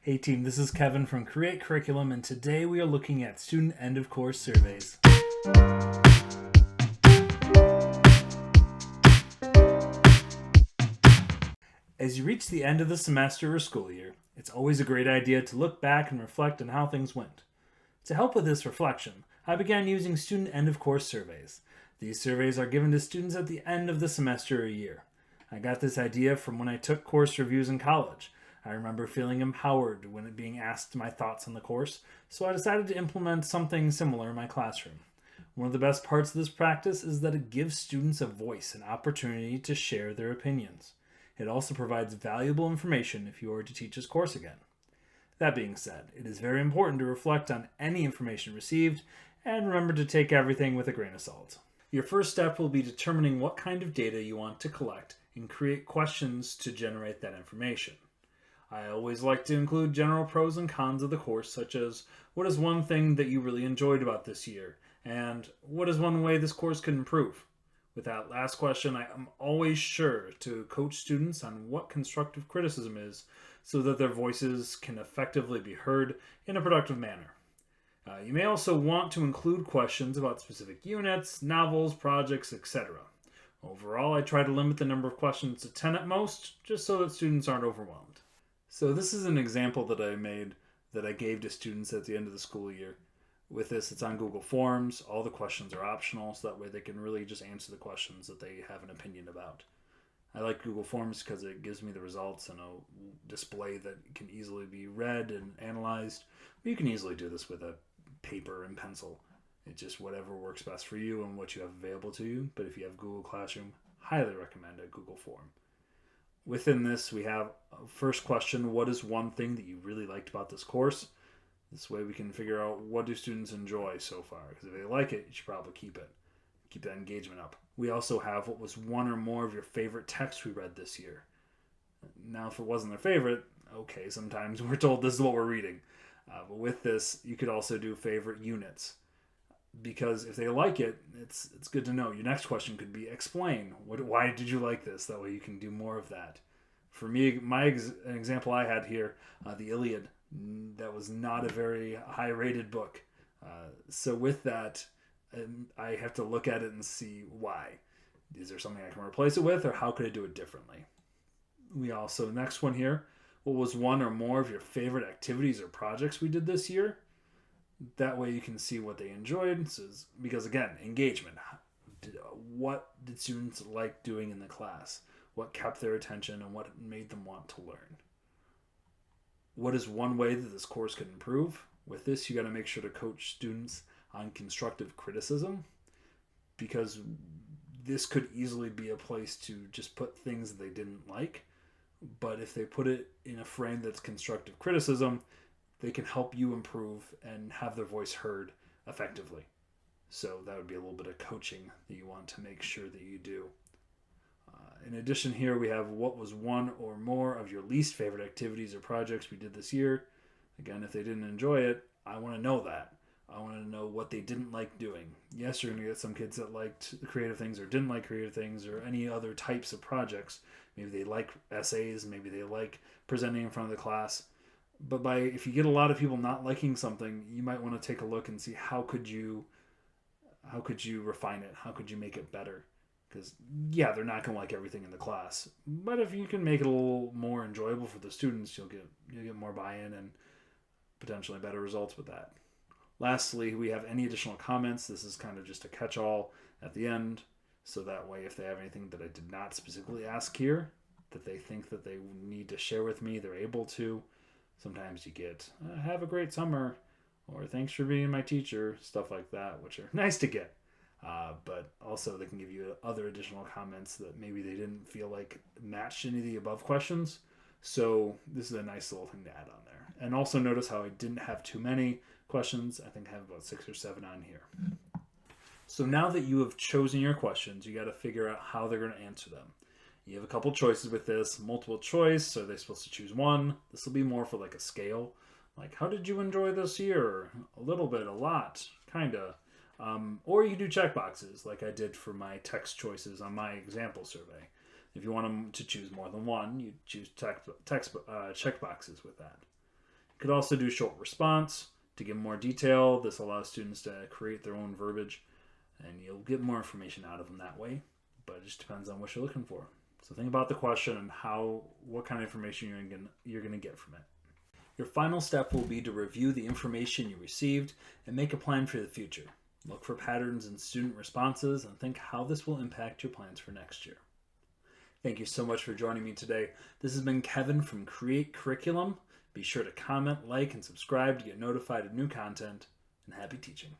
Hey team, this is Kevin from Create Curriculum, and today we are looking at student end of course surveys. As you reach the end of the semester or school year, it's always a great idea to look back and reflect on how things went. To help with this reflection, I began using student end of course surveys. These surveys are given to students at the end of the semester or year. I got this idea from when I took course reviews in college. I remember feeling empowered when being asked my thoughts on the course, so I decided to implement something similar in my classroom. One of the best parts of this practice is that it gives students a voice and opportunity to share their opinions. It also provides valuable information if you are to teach this course again. That being said, it is very important to reflect on any information received and remember to take everything with a grain of salt. Your first step will be determining what kind of data you want to collect and create questions to generate that information. I always like to include general pros and cons of the course, such as what is one thing that you really enjoyed about this year, and what is one way this course could improve. With that last question, I am always sure to coach students on what constructive criticism is so that their voices can effectively be heard in a productive manner. You may also want to include questions about specific units, novels, projects, etc. Overall, I try to limit the number of questions to 10 at most, just so that students aren't overwhelmed. So this is an example that I made that I gave to students at the end of the school year. With this, it's on Google Forms. All the questions are optional, so that way they can really just answer the questions that they have an opinion about. I like Google Forms because it gives me the results and a display that can easily be read and analyzed. But you can easily do this with a paper and pencil. It's just whatever works best for you and what you have available to you. But if you have Google Classroom, highly recommend a Google Form. Within this, we have a first question: what is one thing that you really liked about this course? This way we can figure out what do students enjoy so far. Because if they like it, you should probably keep it. Keep that engagement up. We also have what was one or more of your favorite texts we read this year. Now, if it wasn't their favorite, okay, sometimes we're told this is what we're reading. But with this, you could also do favorite units. Because if they like it, it's good to know. Your next question could be explain. Why did you like this? That way you can do more of that. For me, an example I had here, the Iliad, that was not a very high-rated book. So with that, I have to look at it and see why. Is there something I can replace it with, or how could I do it differently? We also, next one here, what was one or more of your favorite activities or projects we did this year? That way you can see what they enjoyed. Because again, engagement. What did students like doing in the class? What kept their attention and what made them want to learn? What is one way that this course could improve? With this, you got to make sure to coach students on constructive criticism, because this could easily be a place to just put things they didn't like. But if they put it in a frame that's constructive criticism, they can help you improve and have their voice heard effectively. So that would be a little bit of coaching that you want to make sure that you do. In addition, here we have what was one or more of your least favorite activities or projects we did this year. Again, if they didn't enjoy it, I want to know that. I want to know what they didn't like doing. Yes, you're going to get some kids that liked creative things or didn't like creative things or any other types of projects. Maybe they like essays, maybe they like presenting in front of the class. But if you get a lot of people not liking something, you might want to take a look and see how could you refine it? How could you make it better? Because yeah, they're not going to like everything in the class. But if you can make it a little more enjoyable for the students, you'll get more buy-in and potentially better results with that. Lastly, we have any additional comments. This is kind of just a catch-all at the end. So that way, if they have anything that I did not specifically ask here, that they think that they need to share with me, they're able to. Sometimes you get, have a great summer, or thanks for being my teacher, stuff like that, which are nice to get. But also they can give you other additional comments that maybe they didn't feel like matched any of the above questions. So this is a nice little thing to add on there. And also notice how I didn't have too many questions. I think I have about 6 or 7 on here. So now that you have chosen your questions, you got to figure out how they're going to answer them. You have a couple choices with this. Multiple choice, are they supposed to choose one? This will be more for like a scale. Like, how did you enjoy this year? A little bit, a lot, kind of. Or you can do checkboxes like I did for my text choices on my example survey. If you want them to choose more than one, you choose checkboxes with that. could also do short response to give more detail. This allows students to create their own verbiage, and you'll get more information out of them that way, but it just depends on what you're looking for. So think about the question and what kind of information you're going to get from it. Your final step will be to review the information you received and make a plan for the future. Look for patterns in student responses and think how this will impact your plans for next year. Thank you so much for joining me today. This has been Kevin from Create Curriculum. Be sure to comment, like, and subscribe to get notified of new content, and happy teaching.